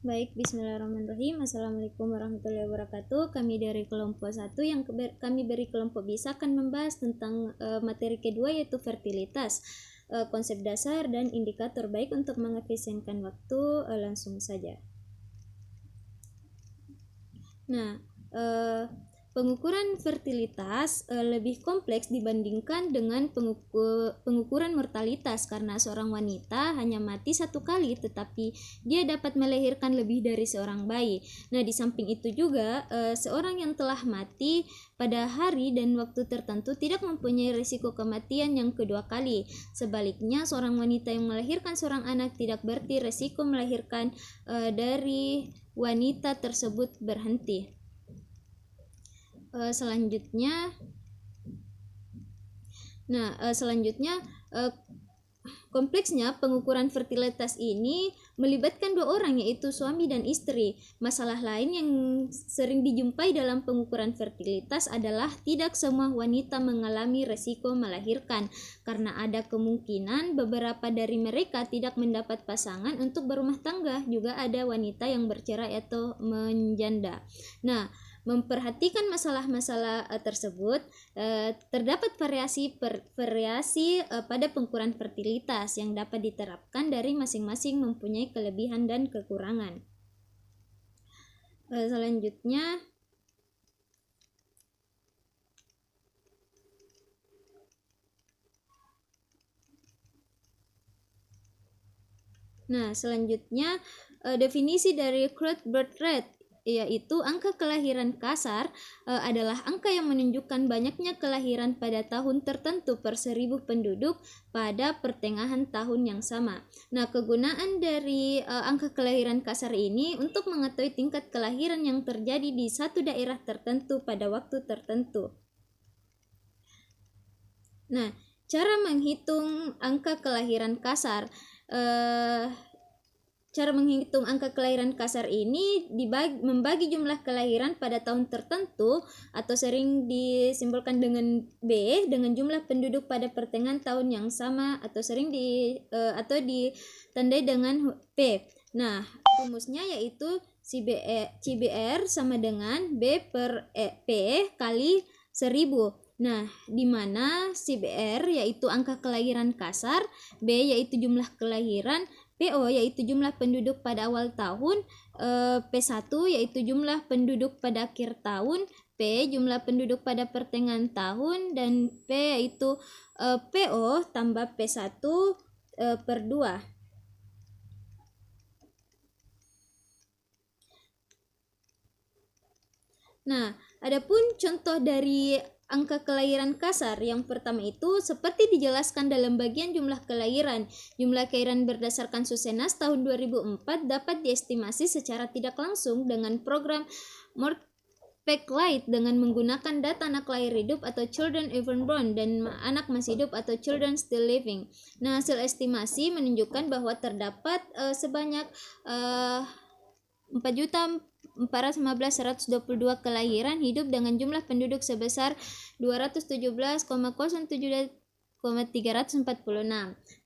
Baik, bismillahirrahmanirrahim. Assalamualaikum warahmatullahi wabarakatuh. Kami dari kelompok 1 yang kami beri kelompok bisa akan membahas tentang materi kedua, yaitu fertilitas, konsep dasar dan indikator baik untuk mengefisienkan waktu. Langsung saja. Nah, pengukuran fertilitas lebih kompleks dibandingkan dengan pengukuran mortalitas, karena seorang wanita hanya mati satu kali tetapi dia dapat melahirkan lebih dari seorang bayi. Nah, di samping itu juga seorang yang telah mati pada hari dan waktu tertentu tidak mempunyai risiko kematian yang kedua kali. Sebaliknya, seorang wanita yang melahirkan seorang anak tidak berarti risiko melahirkan dari wanita tersebut berhenti. Selanjutnya kompleksnya pengukuran fertilitas ini melibatkan dua orang, yaitu suami dan istri. Masalah lain yang sering dijumpai dalam pengukuran fertilitas adalah tidak semua wanita mengalami resiko melahirkan, karena ada kemungkinan beberapa dari mereka tidak mendapat pasangan untuk berumah tangga. Juga ada wanita yang bercerai atau menjanda. Nah, memperhatikan masalah-masalah tersebut, terdapat variasi pada pengukuran fertilitas yang dapat diterapkan dari masing-masing mempunyai kelebihan dan kekurangan. Selanjutnya, definisi dari crude birth rate, yaitu angka kelahiran kasar adalah angka yang menunjukkan banyaknya kelahiran pada tahun tertentu per 1000 penduduk pada pertengahan tahun yang sama. Nah, kegunaan dari angka kelahiran kasar ini untuk mengetahui tingkat kelahiran yang terjadi di satu daerah tertentu pada waktu tertentu. Nah, cara menghitung angka kelahiran kasar ini membagi jumlah kelahiran pada tahun tertentu, atau sering disimbolkan dengan B, dengan jumlah penduduk pada pertengahan tahun yang sama, atau sering ditandai dengan P. Nah, rumusnya yaitu CBR sama dengan B per P kali 1000. Nah, di mana CBR yaitu angka kelahiran kasar, B yaitu jumlah kelahiran, PO yaitu jumlah penduduk pada awal tahun, P1 yaitu jumlah penduduk pada akhir tahun, P jumlah penduduk pada pertengahan tahun, dan P yaitu PO tambah P1 per 2. Nah, adapun contoh dari angka kelahiran kasar yang pertama itu seperti dijelaskan dalam bagian jumlah kelahiran. Jumlah kelahiran berdasarkan Susenas tahun 2004 dapat diestimasi secara tidak langsung dengan program Morpec-Lite dengan menggunakan data anak lahir hidup atau children even born dan anak masih hidup atau children still living. Nah, hasil estimasi menunjukkan bahwa terdapat sebanyak 4.415.122 kelahiran hidup dengan jumlah penduduk sebesar 217,07,346.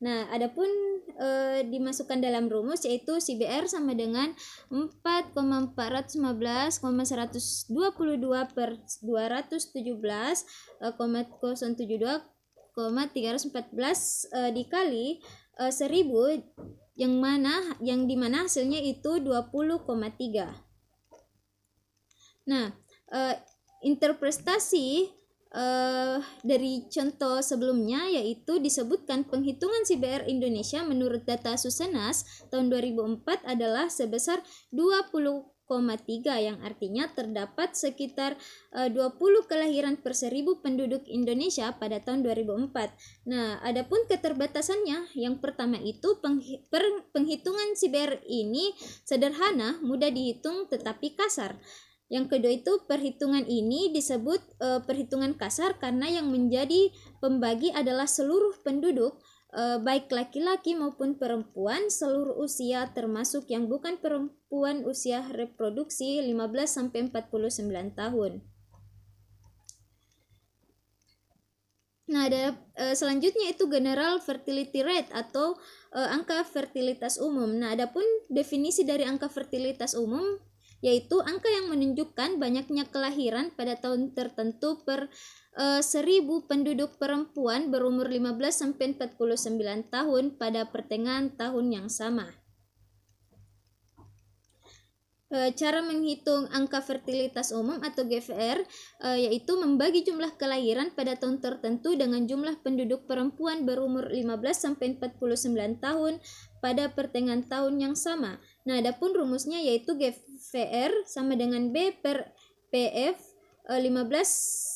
Nah, adapun dimasukkan dalam rumus, yaitu CBR sama dengan 4,415,122 per 217,072,314 dikali 1000, yang dimana hasilnya itu 20,3. Nah, interpretasi dari contoh sebelumnya yaitu disebutkan penghitungan CBR Indonesia menurut data Susenas tahun 2004 adalah sebesar 20,3, yang artinya terdapat sekitar 20 kelahiran per 1000 penduduk Indonesia pada tahun 2004. Nah, adapun keterbatasannya, yang pertama itu penghitungan CBR ini sederhana, mudah dihitung tetapi kasar. Yang kedua itu perhitungan ini disebut perhitungan kasar karena yang menjadi pembagi adalah seluruh penduduk, baik laki-laki maupun perempuan, seluruh usia termasuk yang bukan perempuan usia reproduksi 15-49 tahun. Nah, ada selanjutnya itu general fertility rate atau angka fertilitas umum. Nah, adapun definisi dari angka fertilitas umum yaitu angka yang menunjukkan banyaknya kelahiran pada tahun tertentu per 1000 penduduk perempuan berumur 15 sampai 49 tahun pada pertengahan tahun yang sama. Cara menghitung angka fertilitas umum atau GFR yaitu membagi jumlah kelahiran pada tahun tertentu dengan jumlah penduduk perempuan berumur 15 sampai 49 tahun pada pertengahan tahun yang sama. Nah, adapun rumusnya yaitu GFR sama dengan B per PF 15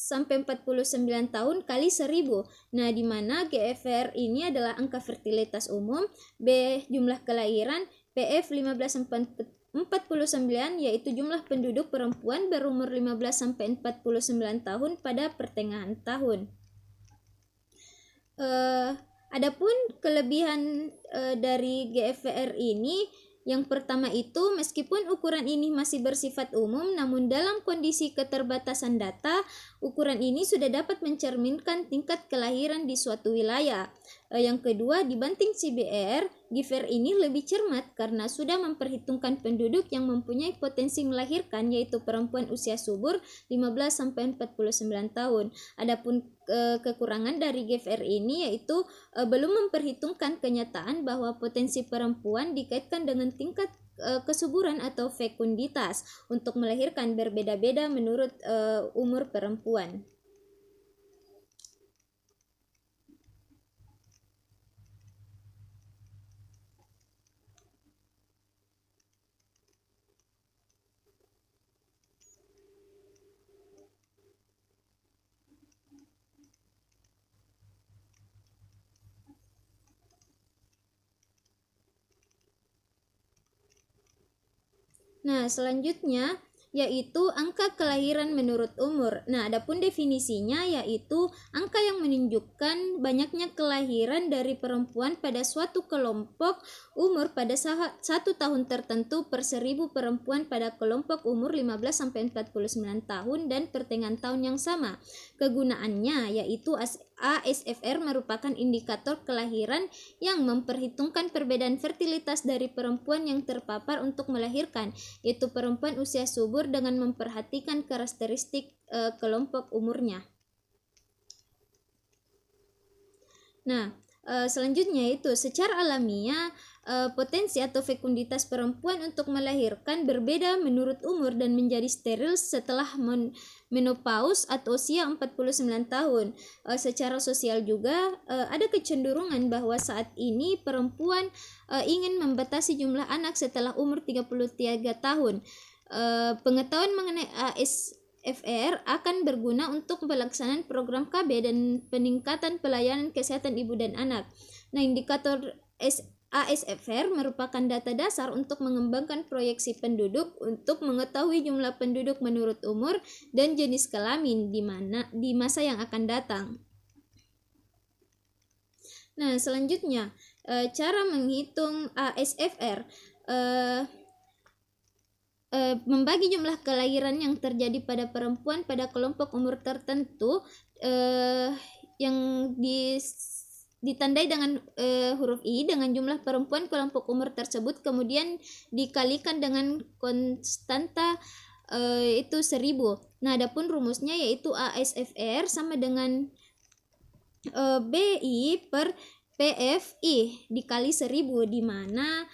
sampai 49 tahun kali 1000. Nah, di mana GFR ini adalah angka fertilitas umum, B jumlah kelahiran, PF 15 sampai 49 yaitu jumlah penduduk perempuan berumur 15 sampai 49 tahun pada pertengahan tahun. Adapun kelebihan dari GFR ini, yang pertama itu meskipun ukuran ini masih bersifat umum, namun dalam kondisi keterbatasan data, ukuran ini sudah dapat mencerminkan tingkat kelahiran di suatu wilayah. Yang kedua, dibanding CBR, GFR ini lebih cermat karena sudah memperhitungkan penduduk yang mempunyai potensi melahirkan, yaitu perempuan usia subur 15 sampai 49 tahun. Adapun kekurangan dari GFR ini yaitu belum memperhitungkan kenyataan bahwa potensi perempuan dikaitkan dengan tingkat kesuburan atau fekunditas untuk melahirkan berbeda-beda menurut umur perempuan. Nah, selanjutnya yaitu angka kelahiran menurut umur. Nah, adapun definisinya yaitu angka yang menunjukkan banyaknya kelahiran dari perempuan pada suatu kelompok umur pada satu tahun tertentu per 1000 perempuan pada kelompok umur 15 sampai 49 tahun dan pertengahan tahun yang sama. Kegunaannya yaitu ASFR merupakan indikator kelahiran yang memperhitungkan perbedaan fertilitas dari perempuan yang terpapar untuk melahirkan, yaitu perempuan usia subur dengan memperhatikan karakteristik kelompok umurnya. Nah, selanjutnya itu secara alamiah potensi atau fekunditas perempuan untuk melahirkan berbeda menurut umur dan menjadi steril setelah menopause atau usia 49 tahun. Secara sosial juga ada kecenderungan bahwa saat ini perempuan ingin membatasi jumlah anak setelah umur 33 tahun. Pengetahuan mengenai ASFR akan berguna untuk pelaksanaan program KB dan peningkatan pelayanan kesehatan ibu dan anak. Nah, indikator ASFR merupakan data dasar untuk mengembangkan proyeksi penduduk untuk mengetahui jumlah penduduk menurut umur dan jenis kelamin di masa yang akan datang. Nah, selanjutnya cara menghitung ASFR membagi jumlah kelahiran yang terjadi pada perempuan pada kelompok umur tertentu yang ditandai dengan huruf I dengan jumlah perempuan kelompok umur tersebut, kemudian dikalikan dengan konstanta itu 1000. Nah, adapun rumusnya yaitu ASFR sama dengan BI per PFI dikali 1000, di mana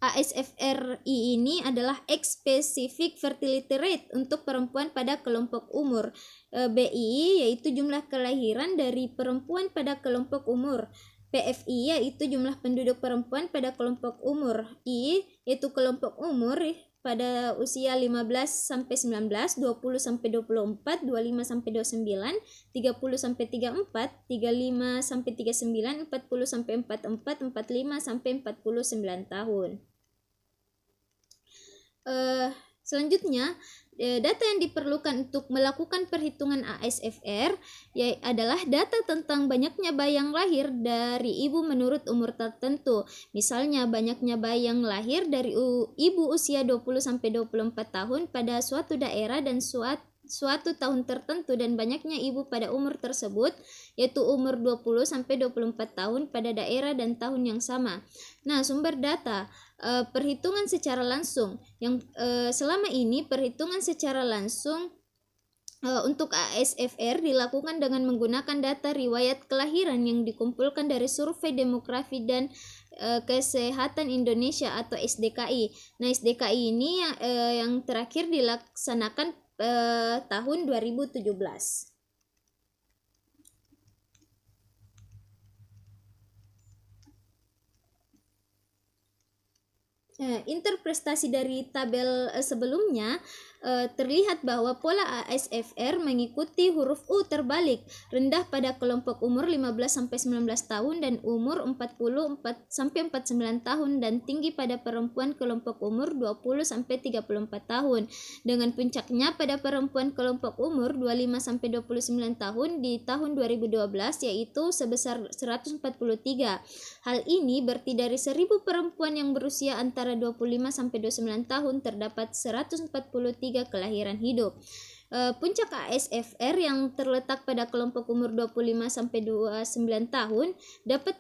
ASFRI ini adalah X specific fertility rate untuk perempuan pada kelompok umur. BI yaitu jumlah kelahiran dari perempuan pada kelompok umur. PFI yaitu jumlah penduduk perempuan pada kelompok umur. I yaitu kelompok umur pada usia 15 sampai 19, 20 sampai 24, 25 sampai 29, 30 sampai 34, 35 sampai 39, 40 sampai 44, 45 sampai 49 tahun. Selanjutnya, data yang diperlukan untuk melakukan perhitungan ASFR adalah data tentang banyaknya bayi yang lahir dari ibu menurut umur tertentu. Misalnya, banyaknya bayi yang lahir dari ibu usia 20 sampai 24 tahun pada suatu daerah dan suatu tahun tertentu dan banyaknya ibu pada umur tersebut, yaitu umur 20 sampai 24 tahun pada daerah dan tahun yang sama. Nah, sumber data perhitungan secara langsung yang selama ini perhitungan secara langsung untuk ASFR dilakukan dengan menggunakan data riwayat kelahiran yang dikumpulkan dari Survei Demografi dan Kesehatan Indonesia atau SDKI. Nah, SDKI ini yang terakhir dilaksanakan tahun 2017. Interpretasi dari tabel sebelumnya terlihat bahwa pola ASFR mengikuti huruf U terbalik, rendah pada kelompok umur 15 sampai 19 tahun dan umur 44 sampai 49 tahun dan tinggi pada perempuan kelompok umur 20 sampai 34 tahun, dengan puncaknya pada perempuan kelompok umur 25 sampai 29 tahun di tahun 2012 yaitu sebesar 143. Hal ini berarti dari 1000 perempuan yang berusia antara 25 sampai 29 tahun terdapat 143 kelahiran hidup. Puncak ASFR yang terletak pada kelompok umur 25 sampai 29 tahun dapat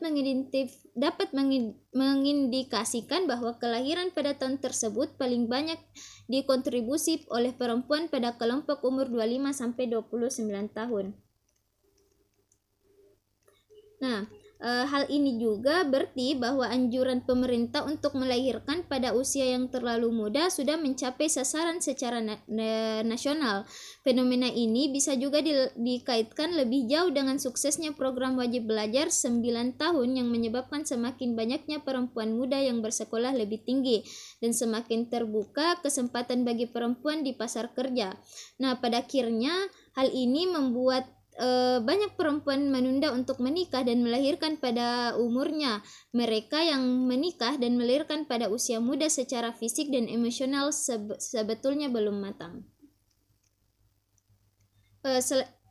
mengindikasikan bahwa kelahiran pada tahun tersebut paling banyak dikontribusi oleh perempuan pada kelompok umur 25 sampai 29 tahun. Nah, hal ini juga berarti bahwa anjuran pemerintah untuk melahirkan pada usia yang terlalu muda sudah mencapai sasaran secara nasional. Fenomena ini bisa juga dikaitkan lebih jauh dengan suksesnya program wajib belajar 9 tahun yang menyebabkan semakin banyaknya perempuan muda yang bersekolah lebih tinggi dan semakin terbuka kesempatan bagi perempuan di pasar kerja. Nah, pada akhirnya hal ini membuat banyak perempuan menunda untuk menikah dan melahirkan pada umurnya. Mereka yang menikah dan melahirkan pada usia muda secara fisik dan emosional sebetulnya belum matang.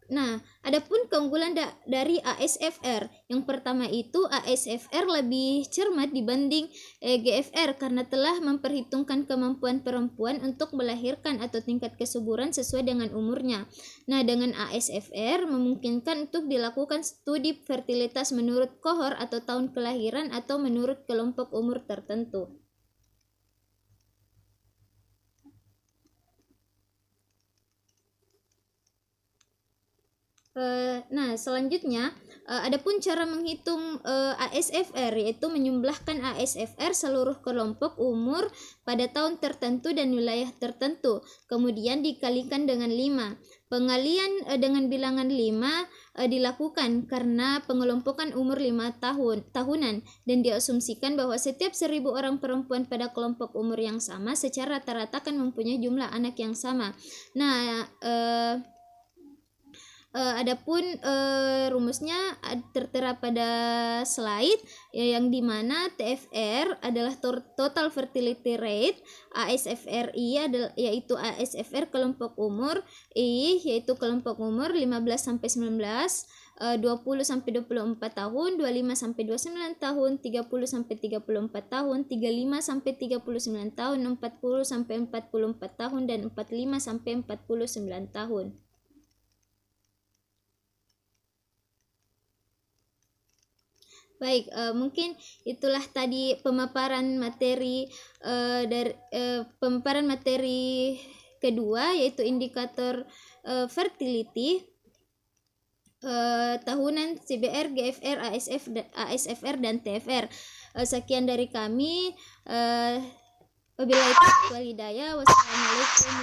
Nah, adapun keunggulan dari ASFR, yang pertama itu ASFR lebih cermat dibanding GFR karena telah memperhitungkan kemampuan perempuan untuk melahirkan atau tingkat kesuburan sesuai dengan umurnya. Nah, dengan ASFR memungkinkan untuk dilakukan studi fertilitas menurut kohor atau tahun kelahiran atau menurut kelompok umur tertentu. Nah, selanjutnya adapun cara menghitung ASFR yaitu menyumlahkan ASFR seluruh kelompok umur pada tahun tertentu dan wilayah tertentu, kemudian dikalikan dengan 5. Pengalian dengan bilangan 5 dilakukan karena pengelompokan umur 5 tahunan dan diasumsikan bahwa setiap 1000 orang perempuan pada kelompok umur yang sama secara rata-rata akan mempunyai jumlah anak yang sama. Nah, adapun rumusnya tertera pada slide yang dimana TFR adalah total fertility rate, ASFRI yaitu ASFR kelompok umur, I yaitu kelompok umur 15 sampai 19, 20 sampai 24 tahun, 25 sampai 29 tahun, 30 sampai 34 tahun, 35 sampai 39 tahun, 40 sampai 44 tahun dan 45 sampai 49 tahun. Baik, mungkin itulah tadi pemaparan materi kedua yaitu indikator fertility tahunan CBR, GFR, ASFR dan TFR. Sekian dari kami. Wabillahi taufiq wal hidayah. Wassalamualaikum